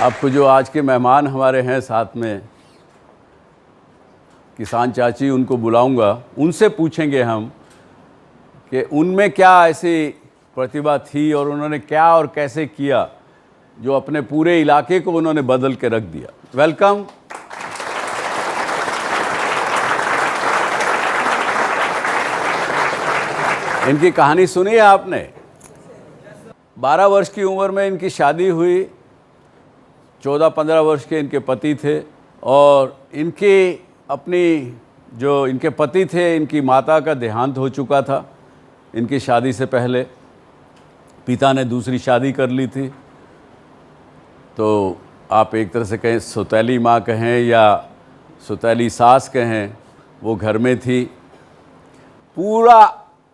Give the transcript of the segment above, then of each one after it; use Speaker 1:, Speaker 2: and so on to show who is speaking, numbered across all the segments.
Speaker 1: आपको जो आज के मेहमान हमारे हैं साथ में किसान चाची, उनको बुलाऊंगा, उनसे पूछेंगे हम कि उनमें क्या ऐसी प्रतिभा थी और उन्होंने क्या और कैसे किया जो अपने पूरे इलाके को उन्होंने बदल के रख दिया। वेलकम। इनकी कहानी सुनी है आपने? 12 वर्ष की उम्र में इनकी शादी हुई। 14-15 वर्ष के इनके पति थे और इनके जो इनके पति थे, इनकी माता का देहांत हो चुका था इनकी शादी से पहले। पिता ने दूसरी शादी कर ली थी। तो आप एक तरह से कहें सौतेली माँ कहें या सौतेली सास कहें, वो घर में थी। पूरा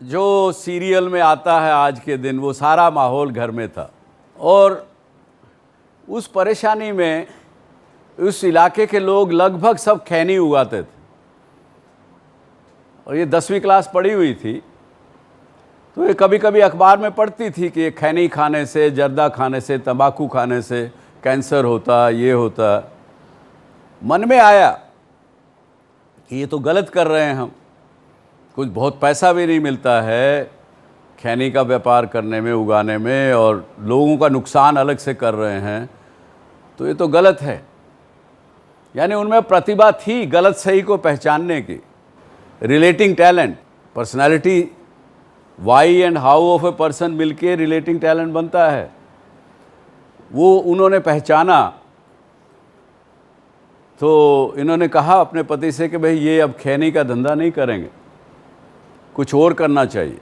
Speaker 1: जो सीरियल में आता है आज के दिन, वो सारा माहौल घर में था। और उस परेशानी में उस इलाके के लोग लगभग सब खैनी उगाते थे और ये 10वीं क्लास पढ़ी हुई थी। तो ये कभी कभी अखबार में पढ़ती थी कि ये खैनी खाने से, जर्दा खाने से, तंबाकू खाने से कैंसर होता, ये होता। मन में आया कि ये तो गलत कर रहे हैं हम, कुछ बहुत पैसा भी नहीं मिलता है खैनी का व्यापार करने में, उगाने में, और लोगों का नुकसान अलग से कर रहे हैं, तो ये तो गलत है। यानी उनमें प्रतिभा थी गलत सही को पहचानने की। Relating talent, personality, why and how of a person मिलके रिलेटिंग टैलेंट बनता है। वो उन्होंने पहचाना। तो इन्होंने कहा अपने पति से कि भाई ये अब खैनी का धंधा नहीं करेंगे, कुछ और करना चाहिए,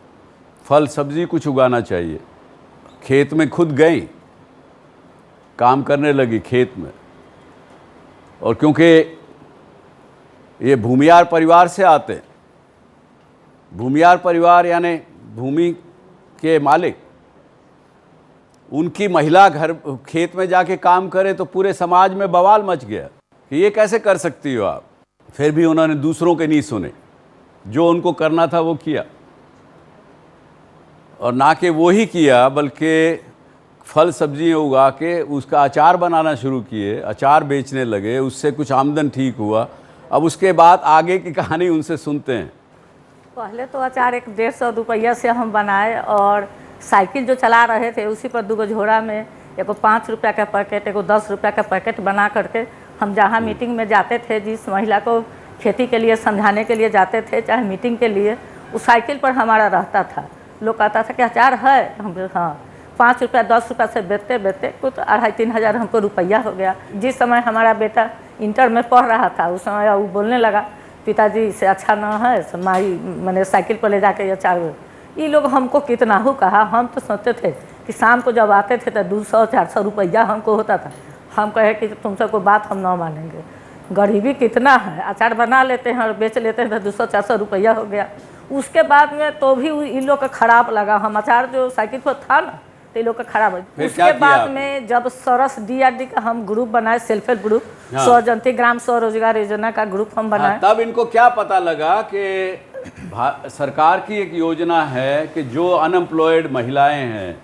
Speaker 1: फल सब्जी कुछ उगाना चाहिए। खेत में खुद गई, काम करने लगी खेत में। और क्योंकि ये भूमियार परिवार से आते, भूमियार परिवार यानी भूमि के मालिक, उनकी महिला घर खेत में जाके काम करे तो पूरे समाज में बवाल मच गया कि ये कैसे कर सकती हो आप। फिर भी उन्होंने दूसरों के नहीं सुने, जो उनको करना था वो किया। और ना कि वो ही किया बल्कि फल सब्जियाँ उगा के उसका अचार बनाना शुरू किए, अचार बेचने लगे, उससे कुछ आमदन ठीक हुआ। अब उसके बाद आगे की कहानी उनसे सुनते हैं।
Speaker 2: पहले तो अचार 150 रुपया से हम बनाए और साइकिल जो चला रहे थे उसी पर 2 झोरा में एगो 5 रुपया का पैकेट, एगो 10 रुपया का पैकेट बना करके हम जहाँ मीटिंग में जाते थे, जिस महिला को खेती के लिए समझाने के लिए जाते थे, चाहे मीटिंग के लिए, उस साइकिल पर हमारा रहता था। लोग कहता था कि अचार है, हम हाँ, 5 रुपया 10 रुपया से बेचते बेचते कुछ 2,500-3 हज़ार हमको रुपया हो गया। जिस समय हमारा बेटा इंटर में पढ़ रहा था उस समय वो बोलने लगा, पिताजी से अच्छा ना है माई मैंने साइकिल पर ले जाके अचार। ये लोग हमको कितना हो कहा। हम तो सोचते थे कि शाम को जब आते थे तो 200-400 रुपया हमको होता था। हम कहे कि तुमसे कोई बात हम ना मानेंगे, गरीबी कितना है, अचार बना लेते हैं और बेच लेते हैं तो 200-400 रुपया हो गया। उसके बाद में तो भी इन लोग का खराब लगा। हम अचार जो साइकिल पर था ना तो इन लोग का खराब है। उसके बाद में जब सरस DRD का हम ग्रुप बनाए, सेल्फ हेल्प ग्रुप, स्वजयंती ग्राम स्वरोजगार योजना का ग्रुप हम बनाए।
Speaker 1: तब इनको क्या पता लगा कि सरकार की एक योजना है कि जो अनएम्प्लॉयड महिलाएं हैं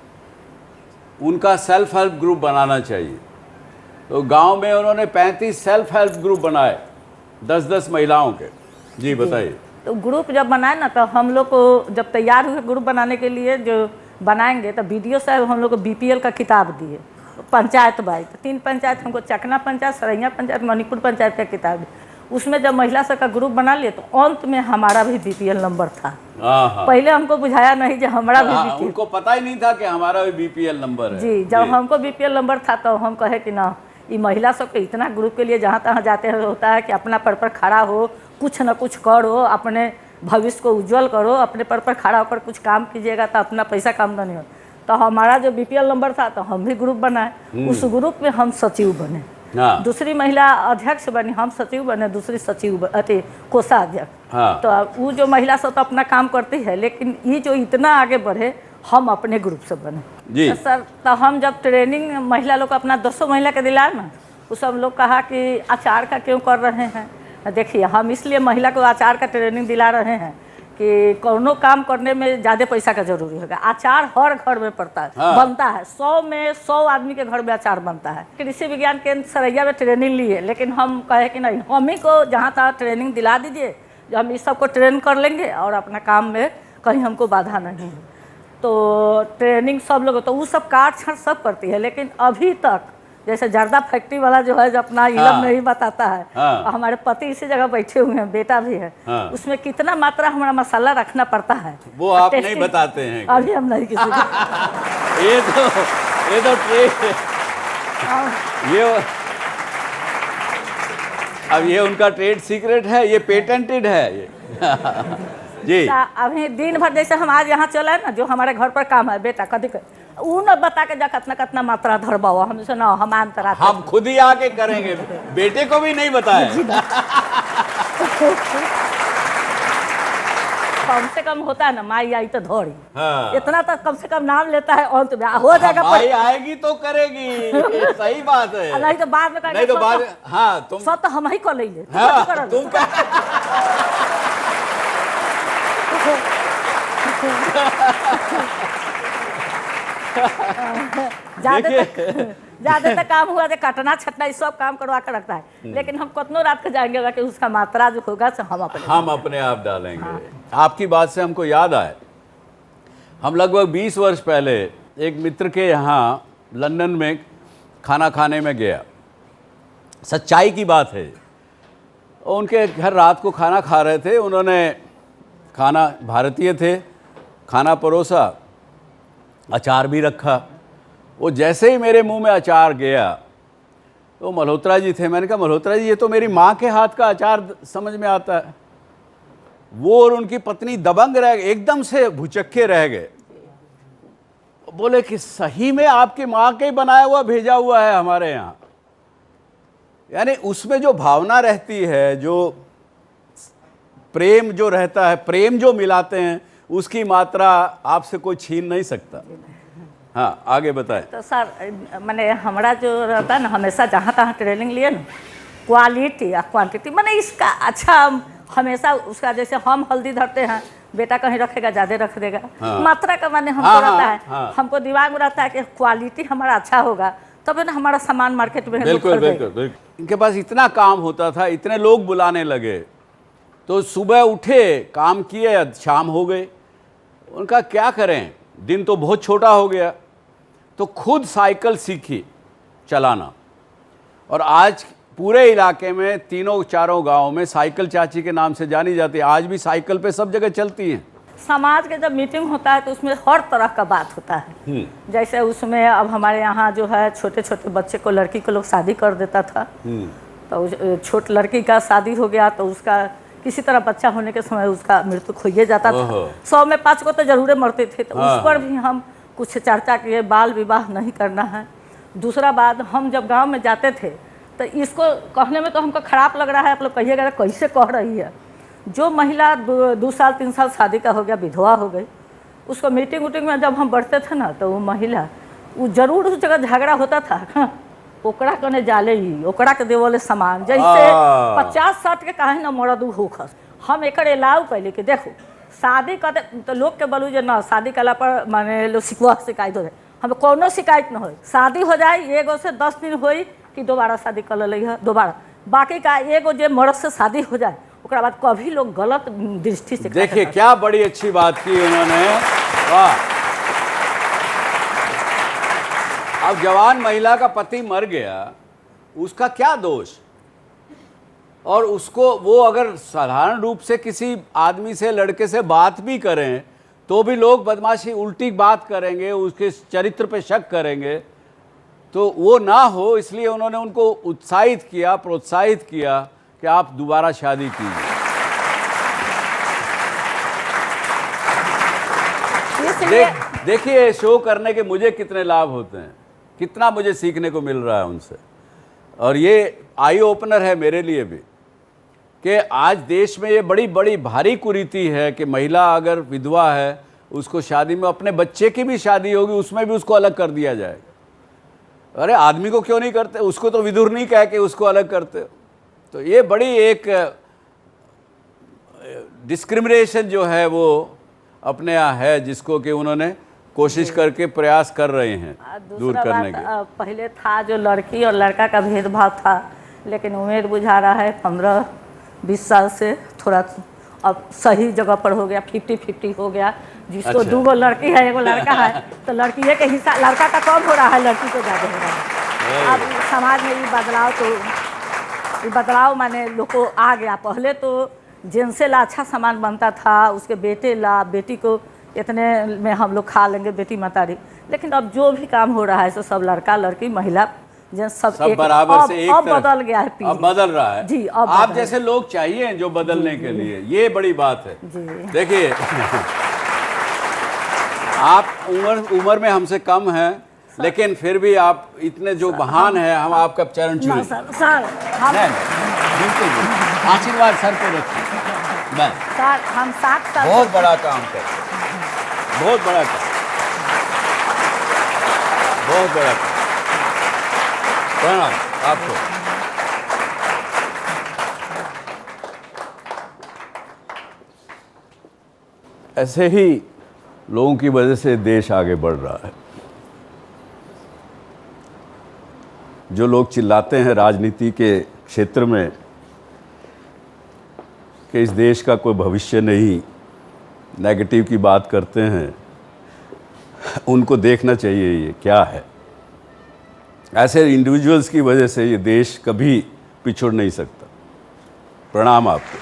Speaker 1: उनका सेल्फ हेल्प ग्रुप बनाना चाहिए। तो गांव में उन्होंने 35 सेल्फ हेल्प ग्रुप बनाए, 10-10 महिलाओं के। जी बताइए।
Speaker 2: तो ग्रुप जब बनाए ना तो हम लोग को जब तैयार हुए ग्रुप बनाने के लिए जो बनाएंगे तो BDO साहब हम लोग को BPL का किताब दिए, पंचायत वाइज 3 पंचायत हमको, चकना पंचायत, सरैया पंचायत, मणिपुर पंचायत का किताब दी। उसमें जब महिला सब का ग्रुप बना लिए तो अंत में हमारा भी BPL नंबर था। पहले हमको बुझाया नहीं जो हमारा भी BPL,
Speaker 1: उनको पता ही नहीं था कि हमारा भी BPL नंबर है।
Speaker 2: जी, जब हमको BPL नंबर था तो हम कहे कि ना, ये महिला सब के इतना ग्रुप के लिए जहाँ तहाँ जाते हैं होता है कि अपना पर खड़ा हो, कुछ न कुछ करो, अपने भविष्य को उज्जवल करो, अपने पर खड़ा होकर कुछ काम कीजिएगा तो अपना पैसा का आमदनी हो। तो हमारा जो BPL नंबर था तो हम भी ग्रुप बनाए। उस ग्रुप में हम सचिव बने, दूसरी महिला अध्यक्ष बनी, हम सचिव बने, दूसरी सचिव कोषाध्यक्ष। तो वो जो महिला सब तो अपना काम करती है, लेकिन ये जो इतना आगे बढ़े हम अपने ग्रुप से बने जी। तो सर तो हम जब ट्रेनिंग महिला लोग अपना 200 महिला के दिलाए ना, उस सब लोग कहा कि अचार का क्यों कर रहे हैं। देखिए हम इसलिए महिला को अचार का ट्रेनिंग दिला रहे हैं कि कोनो काम करने में ज़्यादा पैसा का जरूरी होगा। अचार हर घर में पड़ता है,
Speaker 1: हाँ।
Speaker 2: बनता है। 100 में 100 आदमी के घर में अचार बनता है। कृषि विज्ञान केंद्र सरैया में ट्रेनिंग लिए, लेकिन हम कहे कि नहीं, हम ही को जहाँ तहाँ ट्रेनिंग दिला दीजिए, जो हम इस सबको ट्रेन कर लेंगे और अपना काम में कहीं हमको बाधा नहीं है। तो ट्रेनिंग सब लोग, तो वो सब काट छाट सब करती है। लेकिन अभी तक जैसे जर्दा फैक्ट्री वाला जो है, जो अपना इलम
Speaker 1: हाँ।
Speaker 2: नहीं बताता है,
Speaker 1: हाँ।
Speaker 2: हमारे पति इसी जगह बैठे हुए हैं, बेटा भी है,
Speaker 1: हाँ।
Speaker 2: उसमें कितना मात्रा हमारा मसाला रखना पड़ता है,
Speaker 1: वो आप नहीं
Speaker 2: टेस्टिंग-
Speaker 1: बताते हैं।
Speaker 2: अभी हम नहीं किसी को।
Speaker 1: ये तो ट्रेड, ये अब ये उनका ट्रेड सीक्रेट है, ये पेटेंटेड है ये। जी
Speaker 2: अभी दिन भर जैसे हम आज यहाँ चला है ना, जो हमारे घर पर काम है, बेटा कभी ऊ न बता के जा कितना कितना मात्रा धरबाओ, हमसे ना हम अंतरा
Speaker 1: हम खुद ही आके करेंगे, बेटे को भी नहीं बताया।
Speaker 2: कम से कम होता है ना, माई आई तो धोड़ी,
Speaker 1: हाँ।
Speaker 2: इतना तो कम से कम नाम लेता है, और तो हो जाएगा।
Speaker 1: भाई आएगी तो करेगी, सही बात है।
Speaker 2: नहीं तो बाद में
Speaker 1: नहीं तो बाद, हाँ तुम,
Speaker 2: सब तो हम ही कर लेंगे।
Speaker 1: हाँ तुम क्या,
Speaker 2: ज्यादा तक काम हुआ तो काटना छटना इस सब काम करवा कर रखता है, लेकिन हम कितनों रात को जाएंगे कि उसका मात्रा जो होगा तो हम अपने
Speaker 1: आप डालेंगे। आपकी बात से हमको याद आए, हम लगभग 20 वर्ष पहले एक मित्र के यहाँ लंदन में खाना खाने में गया। सच्चाई की बात है, उनके घर रात को खाना खा रहे थे, उन्होंने खाना, भारतीय थे, खाना परोसा, अचार भी रखा। वो जैसे ही मेरे मुंह में अचार गया तो मल्होत्रा जी थे, मैंने कहा मल्होत्रा जी ये तो मेरी माँ के हाथ का अचार समझ में आता है। वो और उनकी पत्नी दबंग रह गए, एकदम से भुचक्के रह गए। बोले कि सही में आपकी माँ के ही बनाया हुआ भेजा हुआ है हमारे यहाँ। यानी उसमें जो भावना रहती है, जो प्रेम जो रहता है, प्रेम जो मिलाते हैं, उसकी मात्रा आपसे कोई छीन नहीं सकता। हाँ आगे बताएं।
Speaker 2: तो सर मैंने हमारा जो रहता है ना, हमेशा जहाँ तहाँ ट्रेनिंग लिए ना, क्वालिटी और क्वांटिटी, मैंने इसका अच्छा हमेशा उसका, जैसे हम हल्दी धरते हैं, बेटा कहीं रखेगा ज़्यादा रख देगा,
Speaker 1: हाँ।
Speaker 2: मात्रा का मैंने हमको
Speaker 1: हाँ,
Speaker 2: रहता है,
Speaker 1: हाँ।
Speaker 2: हमको दिमाग में रहता है कि क्वालिटी हमारा अच्छा होगा तब ना हमारा सामान मार्केट में
Speaker 1: बिल्कुल बिल्कुल बिल्कुल। इनके पास इतना काम होता था, इतने लोग बुलाने लगे, तो सुबह उठे, काम किए, शाम हो गई। उनका क्या करें, दिन तो बहुत छोटा हो गया, तो खुद साइकिल सीखी चलाना, और आज पूरे इलाके में तीनों चारों गांव में साइकिल चाची के नाम से जानी जाती है। आज भी साइकिल पे सब जगह चलती हैं।
Speaker 2: समाज के जब मीटिंग होता है तो उसमें हर तरह का बात होता है। जैसे उसमें अब हमारे यहाँ जो है छोटे छोटे बच्चे को, लड़की को लोग शादी कर देता था, तो छोट लड़की का शादी हो गया तो उसका किसी तरह बच्चा होने के समय उसका मृत्यु खोइए जाता था। 100 में 5 को तो जरूर मरते थे, तो उस पर भी हम कुछ चर्चा किए, बाल विवाह नहीं करना है। दूसरा बात, हम जब गांव में जाते थे तो इसको कहने में तो हमको खराब लग रहा है, आप लोग कहिएगा कैसे कह रही है। जो महिला 2 साल 3 साल शादी का हो गया, विधवा हो गई, उसको मीटिंग उटिंग में जब हम बढ़ते थे ना, तो वो महिला, वो जरूर उस जगह झगड़ा होता था, ओकरा कने जाले ही, ओकरा के देवले सामान, जैसे 50-60 के काहे न मरद हो खस। हम एक अलाउ कैले कि देखो शादी कर तो लोग के बोलू जो ना शादी कला पर माने लोग शिकायत हो जाए, हमें कोनो शिकायत न हो। शादी हो जाए, एगो से 10 दिन हो कि दोबारा शादी कर ले है, दोबारा। बाकी का एगो जो मर्द से शादी हो जाए, उसके बाद कभी लोग गलत दृष्टि से।
Speaker 1: देखिए क्या बड़ी अच्छी बात की उन्होंने, वाह। अब जवान महिला का पति मर गया, उसका क्या दोष, और उसको वो अगर साधारण रूप से किसी आदमी से, लड़के से बात भी करें तो भी लोग बदमाशी उल्टी बात करेंगे, उसके चरित्र पे शक करेंगे, तो वो ना हो इसलिए उन्होंने उनको उत्साहित किया, प्रोत्साहित किया कि आप दोबारा शादी कीजिए। देखिए शो करने के मुझे कितने लाभ होते हैं, कितना मुझे सीखने को मिल रहा है उनसे, और ये आई ओपनर है मेरे लिए भी कि आज देश में ये बड़ी बड़ी भारी कुरीति है कि महिला अगर विधवा है, उसको शादी में, अपने बच्चे की भी शादी होगी उसमें भी उसको अलग कर दिया जाएगा। अरे आदमी को क्यों नहीं करते, उसको तो विधुर नहीं कह के उसको अलग करते हो। तो ये बड़ी एक डिस्क्रिमिनेशन जो है वो अपने यहाँ है, जिसको कि उन्होंने कोशिश करके प्रयास कर रहे हैं दूर
Speaker 2: दूसरा
Speaker 1: करने
Speaker 2: बात,
Speaker 1: के।
Speaker 2: पहले था जो लड़की और लड़का का भेदभाव था, लेकिन उम्मीद बुझा रहा है 15-20 साल से थोड़ा अब सही जगह पर हो गया, 50-50 हो गया। जिसको
Speaker 1: अच्छा।
Speaker 2: 2 लड़की है 1 लड़का है तो लड़की के हिस्सा लड़का का कम हो रहा है, लड़की को ज़्यादा हो रहा है। अब समाज में ये बदलाव माने लोग को आ गया। पहले तो जेंट्स ला अच्छा सामान बनता था, उसके बेटे ला, बेटी को इतने में हम लोग खा लेंगे बेटी मतारी, लेकिन अब जो भी काम हो रहा है तो सब लड़का लड़की महिला जेंट्स सब एक
Speaker 1: बराबर से एक
Speaker 2: अब
Speaker 1: तरफ
Speaker 2: बदल गया है पीढ़ी।
Speaker 1: अब बदल रहा है
Speaker 2: जी, अब
Speaker 1: आप
Speaker 2: बदल
Speaker 1: जैसे लोग चाहिए जो बदलने के लिए, ये बड़ी बात है।
Speaker 2: जी।
Speaker 1: देखिए आप उम्र में हमसे कम हैं, लेकिन फिर भी आप इतने जो महान हैं, हम आपका चरण छू
Speaker 2: ना सर हम
Speaker 1: बिल्कुल आशीर्वाद सर पे रखिए। बस
Speaker 2: सर हम 60 साल
Speaker 1: बहुत बड़ा काम कर, बहुत बड़ा काम, बहुत बड़ा काम। प्रणाम आपको। ऐसे ही लोगों की वजह से देश आगे बढ़ रहा है। जो लोग चिल्लाते हैं राजनीति के क्षेत्र में कि इस देश का कोई भविष्य नहीं, नेगेटिव की बात करते हैं, उनको देखना चाहिए ये क्या है। ऐसे इंडिविजुअल्स की वजह से ये देश कभी पिछड़ नहीं सकता। प्रणाम आपको।